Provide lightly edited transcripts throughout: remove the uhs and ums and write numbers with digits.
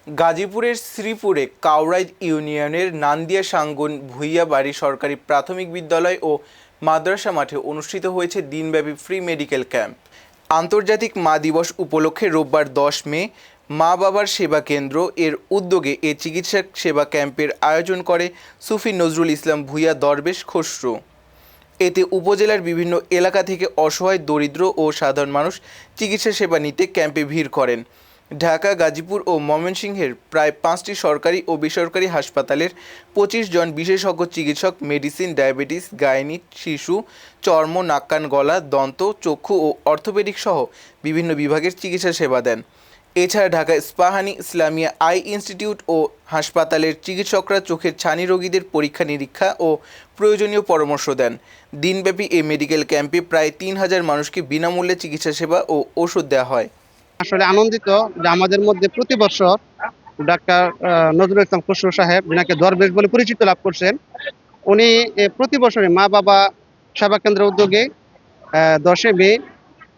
গাজীপুরের শ্রীপুরে কাউরাইদ ইউনিয়নের নান্দিয়া সাঙ্গুন ভূঁইয়া বাড়ি সরকারি প্রাথমিক বিদ্যালয় ও মাদ্রাসা মাঠে অনুষ্ঠিত হয়েছে দিনব্যাপী ফ্রি মেডিকেল ক্যাম্প। আন্তর্জাতিক মা দিবস উপলক্ষে রোববার 10 মে মা বাবার সেবা কেন্দ্র এর উদ্যোগে এ চিকিৎসা সেবা ক্যাম্পের আয়োজন করে সুফি নজরুল ইসলাম ভূঁইয়া দরবেশ খসরু। এতে উপজেলার বিভিন্ন এলাকা থেকে অসহায়, দরিদ্র ও সাধারণ মানুষ চিকিৎসা সেবা নিতে ক্যাম্পে ভিড় করেন। ঢাকা, গাজীপুর ও ময়মনসিংহের প্রায় 5টি সরকারি ও বেসরকারি হাসপাতালের 25 জন বিশেষজ্ঞ চিকিৎসক মেডিসিন, ডায়াবেটিস, গাইনি, শিশু, চর্ম, নাক কান গলা, দন্ত, চক্ষু ও অর্থোপেডিক সহ বিভিন্ন বিভাগের চিকিৎসা সেবা দেন। এছাড়া ঢাকা ইস্পাহানী ইসলামিয়া আই ইনস্টিটিউট ও হাসপাতালের চিকিৎসকরা চোখের ছানি রোগীদের পরীক্ষা নিরীক্ষা ও প্রয়োজনীয় পরামর্শ দেন। দিনব্যাপী এই মেডিকেল ক্যাম্পে প্রায় 3000 মানুষকে বিনামূল্যে চিকিৎসা সেবা ও ওষুধ দেওয়া হয়। আসলে আনন্দিত যে আমাদের মধ্যে প্রতি বছর ডাক্তার নজরুল ইসলাম খসরু সাহেব, যিনাকে দরবেশ বলে পরিচিত লাভ করছেন, উনি প্রতি বছরে মা বাবা সেবা কেন্দ্রের উদ্যোগে 10 মে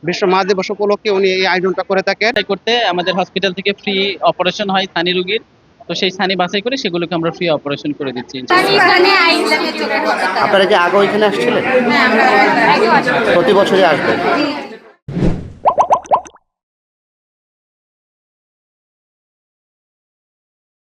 বিশ্ব মা দিবস উপলক্ষে উনি এই আয়োজনটা করে থাকেন। করতে আমাদের হসপিটাল থেকে ফ্রি অপারেশন হয় ছানি রোগীর, তো সেই ছানি বাছাই করে সেগুলোকে আমরা ফ্রি অপারেশন করে দিচ্ছি। আপনারা কি আগে ওইখানে আসছিলেন? প্রতি বছরই আসবেন?